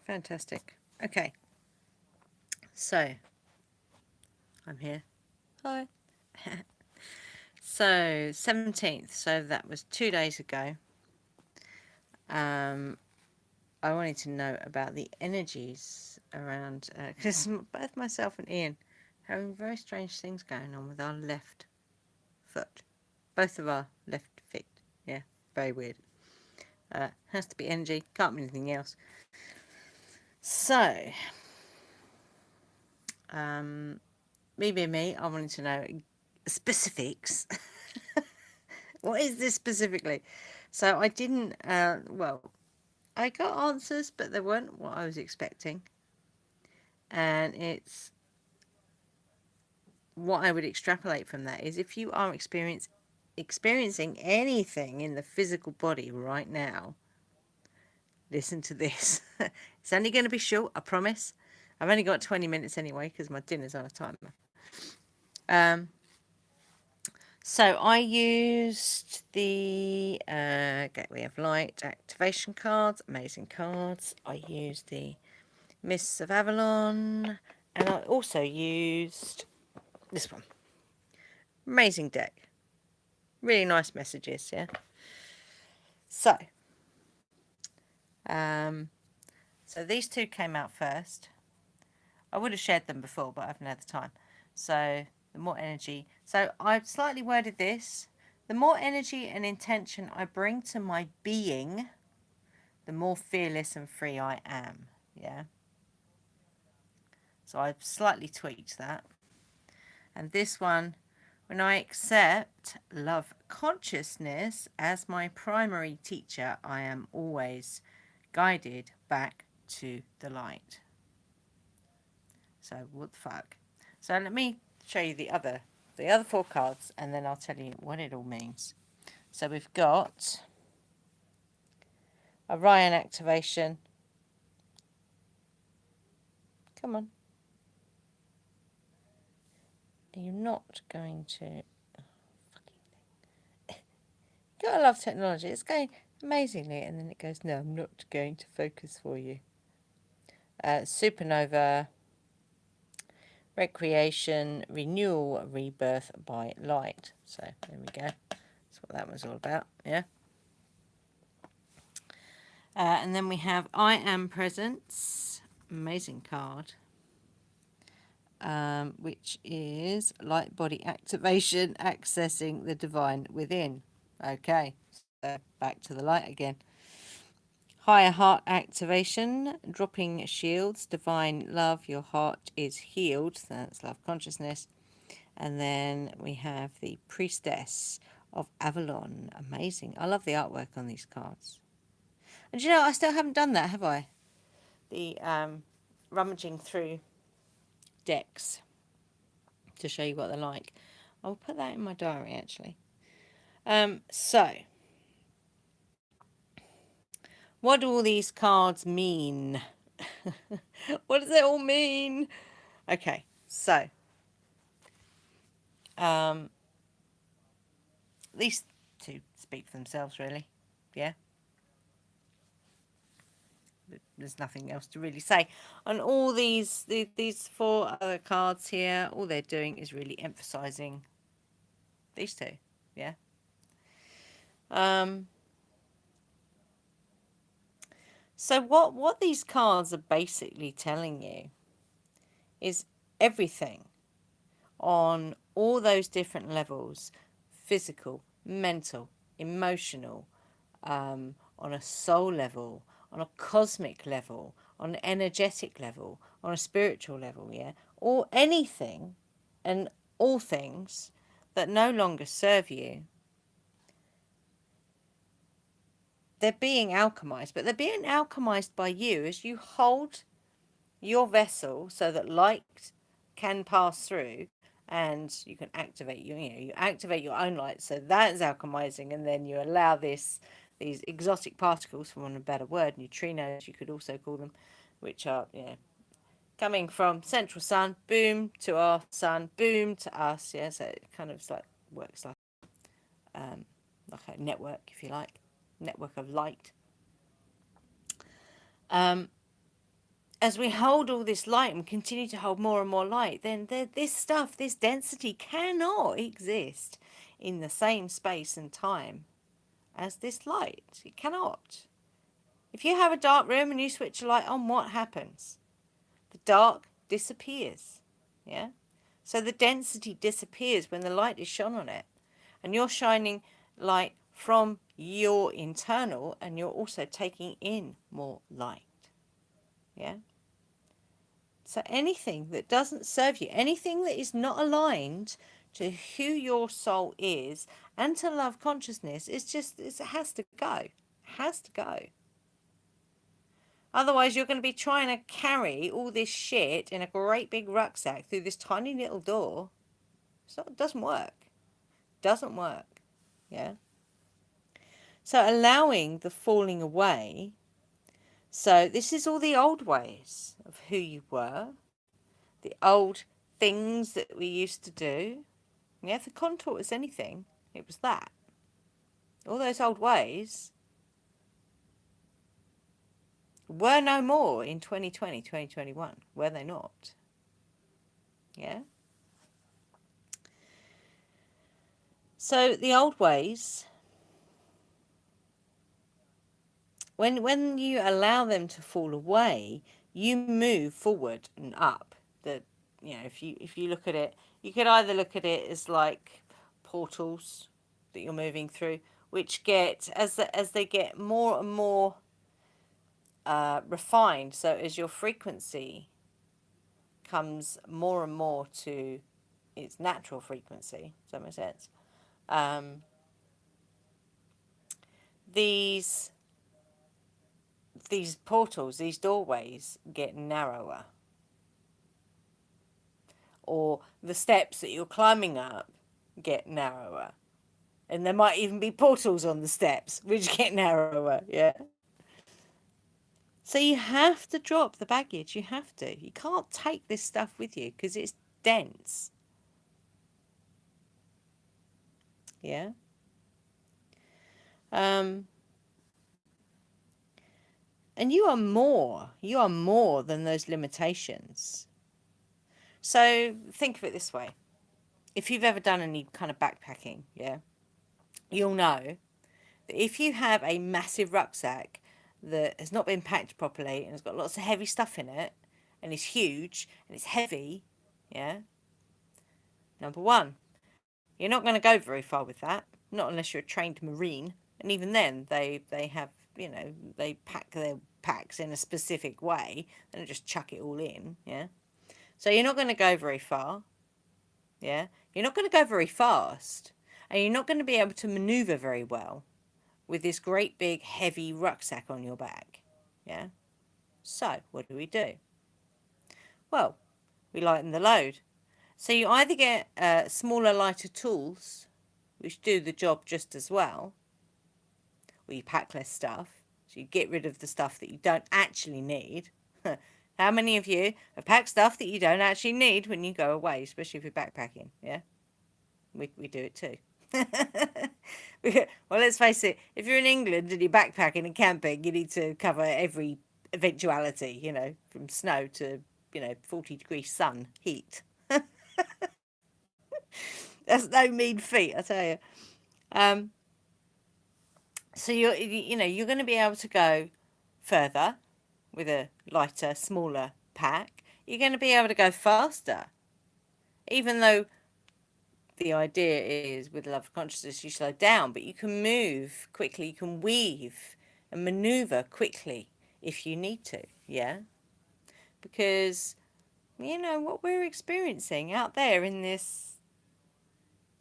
Fantastic. Okay. So, I'm here. Hi. So, 17th. So, that was 2 days ago. I wanted to know about the energies around, because both myself and Ian having very strange things going on with our left foot. Both of our left feet. Yeah, very weird. Has to be energy, can't be anything else. So, me being me, I wanted to know specifics. What is this specifically? So I didn't, well, I got answers, but they weren't what I was expecting. And it's what I would extrapolate from that is if you are experiencing anything in the physical body right now, listen to this. It's only going to be short, I promise. I've only got 20 minutes anyway because my dinner's on a timer. So I used the Gateway of Light activation cards, amazing cards. I used the Mists of Avalon, and I also used this one. Amazing deck. Really nice messages, yeah. So, so these two came out first. I would have shared them before, but I haven't had the time. So the more energy. So I've slightly worded this. The more energy and intention I bring to my being, the more fearless and free I am. Yeah. So I've slightly tweaked that. And this one, when I accept love consciousness as my primary teacher, I am always guided back to the light. So what the fuck? So let me show you the other 4 cards, and then I'll tell you what it all means. So we've got Orion activation. Come on. Are you not going to... Oh, fucking thing. Gotta love technology. It's going amazingly, and then it goes, no, I'm not going to focus for you. Supernova, recreation, renewal, rebirth by light. So there we go. That's what that was all about, yeah. And then we have I Am Presence, amazing card, which is light body activation, accessing the divine within. Okay, so back to the light again. Higher heart activation, dropping shields, divine love, your heart is healed. That's love consciousness. And then we have the Priestess of Avalon. Amazing. I love the artwork on these cards. And you know, I still haven't done that, have I? The rummaging through decks to show you what they're like. I'll put that in my diary, actually. So, what do all these cards mean? What does it all mean? Okay, so these two speak for themselves, really. Yeah. There's nothing else to really say. On all these 4 other cards here, all they're doing is really emphasizing these two. Yeah. So what these cards are basically telling you is everything on all those different levels: physical, mental, emotional, on a soul level, on a cosmic level, on an energetic level, on a spiritual level, yeah? Or anything and all things that no longer serve you. They're being alchemized, but they're being alchemized by you as you hold your vessel so that light can pass through, and you can activate you activate your own light, so that is alchemizing, and then you allow these exotic particles, for want of a better word, neutrinos you could also call them, which are coming from central sun, boom to our sun, boom to us, yeah. So it kind of works like a network, if you like, network of light. as we hold all this light and continue to hold more and more light, then this stuff, this density cannot exist in the same space and time as this light. It cannot. If you have a dark room and you switch a light on, what happens? The dark disappears. Yeah? So the density disappears when the light is shone on it. And you're shining light from your internal, and you're also taking in more light. Yeah? So anything that doesn't serve you, anything that is not aligned to who your soul is and to love consciousness, it has to go. It has to go. Otherwise, you're going to be trying to carry all this shit in a great big rucksack through this tiny little door. So it doesn't work. Doesn't work. Yeah. So allowing the falling away. So this is all the old ways of who you were. The old things that we used to do. Yeah, if the con taught us anything, it was that. All those old ways were no more in 2020, 2021, were they not? Yeah. So the old ways, when you allow them to fall away, you move forward and up. If you look at it, you could either look at it as like portals that you're moving through, which get as they get more and more refined. So as your frequency comes more and more to its natural frequency, does that make sense? These portals, these doorways get narrower, or the steps that you're climbing up get narrower, and there might even be portals on the steps which get narrower. Yeah. So you have to drop the baggage. You have to. You can't take this stuff with you because it's dense. Yeah. And you are more. You are more than those limitations. So think of it this way. If you've ever done any kind of backpacking, yeah, you'll know that if you have a massive rucksack that has not been packed properly and has got lots of heavy stuff in it and is huge and it's heavy, yeah, number one, you're not going to go very far with that, not unless you're a trained marine. And even then, they have, they pack their packs in a specific way. They don't just chuck it all in, yeah. So you're not going to go very far, yeah. You're not going to go very fast, and you're not going to be able to maneuver very well with this great big heavy rucksack on your back, yeah. So what do? Well, we lighten the load. So you either get smaller, lighter tools, which do the job just as well, or you pack less stuff, so you get rid of the stuff that you don't actually need. How many of you have packed stuff that you don't actually need when you go away, especially if you're backpacking? Yeah, we do it too. Well, let's face it, if you're in England and you're backpacking and camping, you need to cover every eventuality, from snow to, 40-degree sun heat. That's no mean feat, I tell you. So you're going to be able to go further with a lighter, smaller pack. You're going to be able to go faster, even though the idea is with love consciousness you slow down, but you can move quickly, you can weave and maneuver quickly if you need to, yeah? Because, what we're experiencing out there in this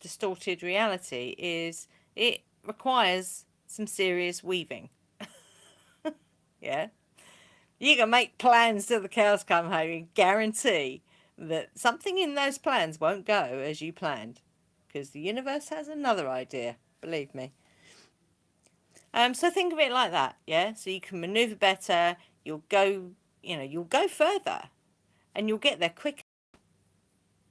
distorted reality is it requires some serious weaving. Yeah? You can make plans till the cows come home and guarantee that something in those plans won't go as you planned, because the universe has another idea, believe me. So think of it like that, yeah? So you can maneuver better, you'll go further, and you'll get there quicker,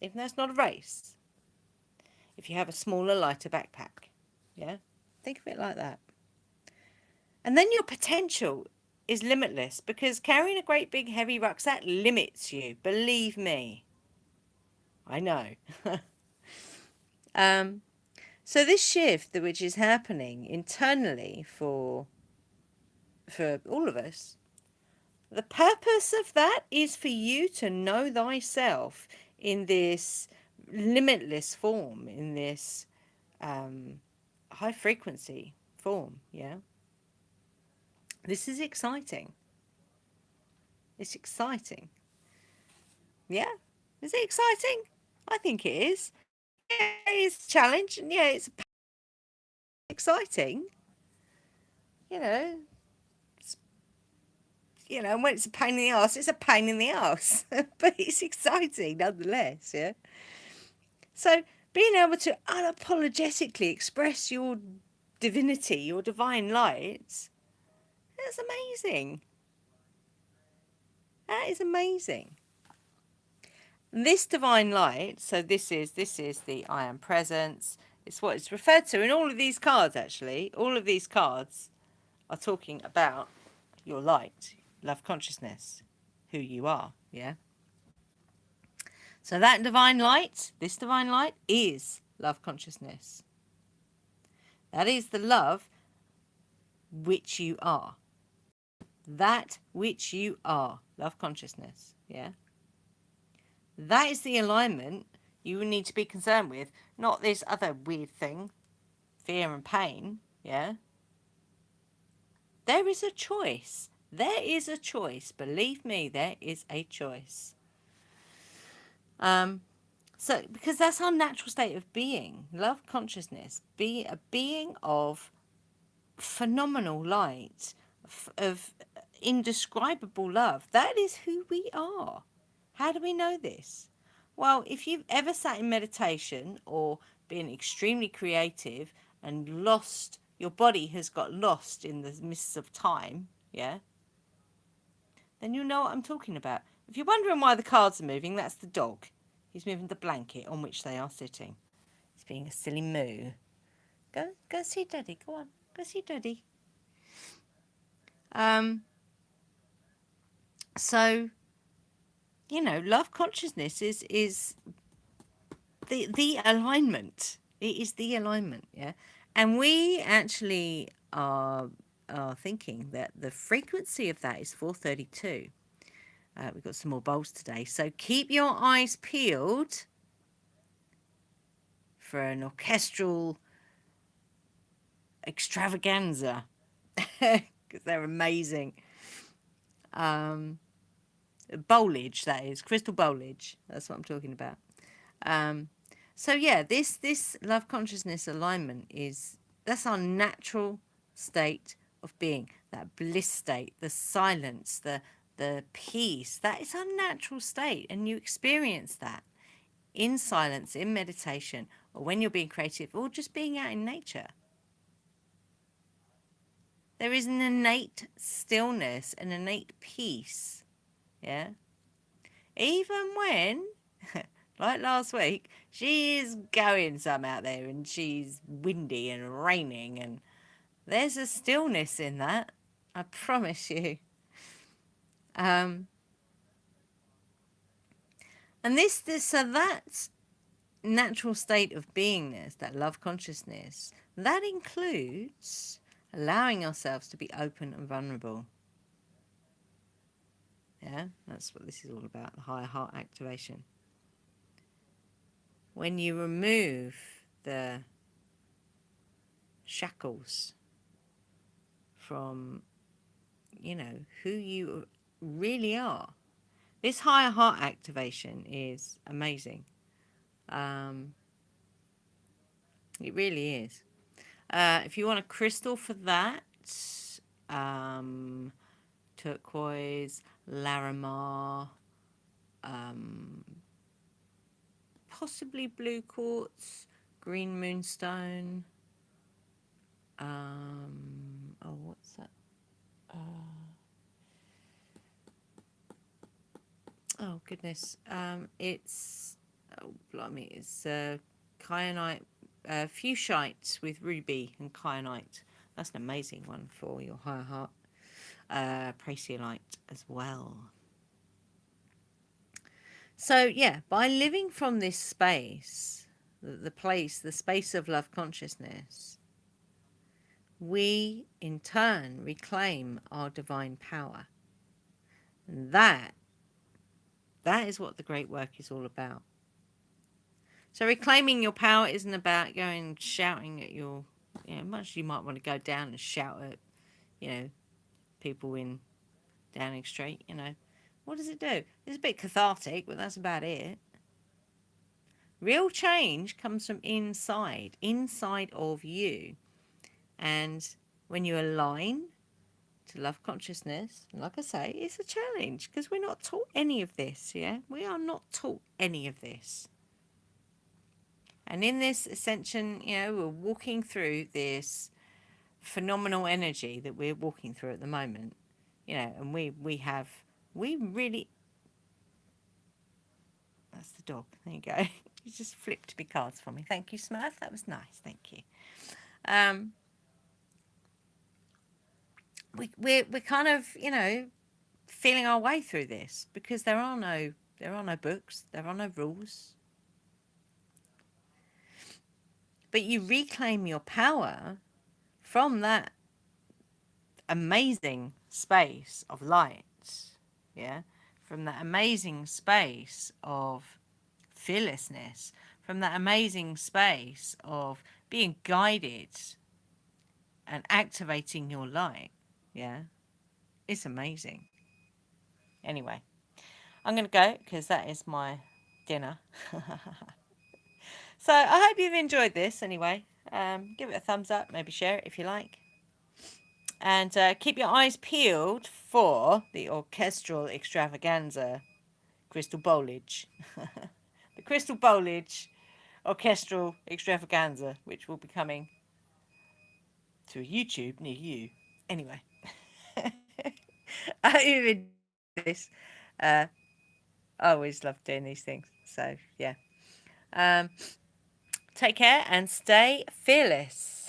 even though it's not a race, if you have a smaller, lighter backpack, yeah? Think of it like that. And then your potential is limitless, because carrying a great big heavy rucksack limits you. Believe me. I know. So this shift, which is happening internally for all of us, the purpose of that is for you to know thyself in this limitless form, in this high frequency form. Yeah, this is exciting. It's exciting. Yeah, is it exciting? I think it is. Yeah, it's a challenge, and yeah, it's exciting. You know, when it's a pain in the arse, it's a pain in the arse, but it's exciting nonetheless. Yeah. So being able to unapologetically express your divinity, your divine light, that's amazing. That is amazing. This divine light, so this is the I am presence. It's what it's referred to in all of these cards, actually. All of these cards are talking about your light, love consciousness, who you are, yeah? So that divine light, this divine light, is love consciousness. That is the love which you are. That which you are, love consciousness, yeah? That is the alignment you need to be concerned with, not this other weird thing, fear and pain, yeah? There is a choice. There is a choice. Believe me, there is a choice. So, because that's our natural state of being, love consciousness, be a being of phenomenal light, of indescribable love. That is who we are. How do we know this? Well, if you've ever sat in meditation or been extremely creative and lost, your body has got lost in the mists of time, yeah, then you'll know what I'm talking about. If you're wondering why the cards are moving, that's the dog. He's moving the blanket on which they are sitting. He's being a silly moo. Go see Daddy. Go on. Go see Daddy. So, love consciousness is the alignment. It is the alignment, yeah. And we actually are thinking that the frequency of that is 432. We've got some more bowls today, so keep your eyes peeled for an orchestral extravaganza, because they're amazing. Bowlage, that is, crystal bowlage. That's what I'm talking about. So yeah, this love consciousness alignment that's our natural state of being, that bliss state, the silence, the peace. That is our natural state, and you experience that in silence, in meditation, or when you're being creative, or just being out in nature. There is an innate stillness, an innate peace, yeah? Even when, like last week, she is going some out there and she's windy and raining, and there's a stillness in that, I promise you. And so that natural state of beingness, that love consciousness, that includes allowing ourselves to be open and vulnerable. Yeah, that's what this is all about, the higher heart activation. When you remove the shackles from, who you really are. This higher heart activation is amazing. It really is. If you want a crystal for that, turquoise, Larimar, possibly blue quartz, green moonstone. What's that? Oh goodness. It's kyanite, fuchsite with ruby and kyanite. That's an amazing one for your higher heart. Praesiolite as well. So yeah, by living from this space, the space of love consciousness, we in turn reclaim our divine power. And that is what the great work is all about. So reclaiming your power isn't about going shouting at your, much you might want to go down and shout at, people in Downing Street, What does it do? It's a bit cathartic, but that's about it. Real change comes from inside of you. And when you align to love consciousness, like I say, it's a challenge because we're not taught any of this, yeah? We are not taught any of this. And in this ascension, we're walking through this phenomenal energy that we're walking through at the moment, and we really, that's the dog. There you go. You just flipped me cards for me. Thank you, Smurf. That was nice. Thank you. We're kind of, feeling our way through this because there are no books, there are no rules. But you reclaim your power from that amazing space of light, yeah, from that amazing space of fearlessness, from that amazing space of being guided and activating your light, yeah. It's amazing. Anyway, I'm going to go because that is my dinner. So I hope you've enjoyed this anyway. Give it a thumbs up, maybe share it if you like. And keep your eyes peeled for the orchestral extravaganza, Crystal Bowlage. The Crystal Bowlage orchestral extravaganza, which will be coming to a YouTube near you. Anyway, I hope you've enjoyed this. I always love doing these things. So, yeah. Take care and stay fearless.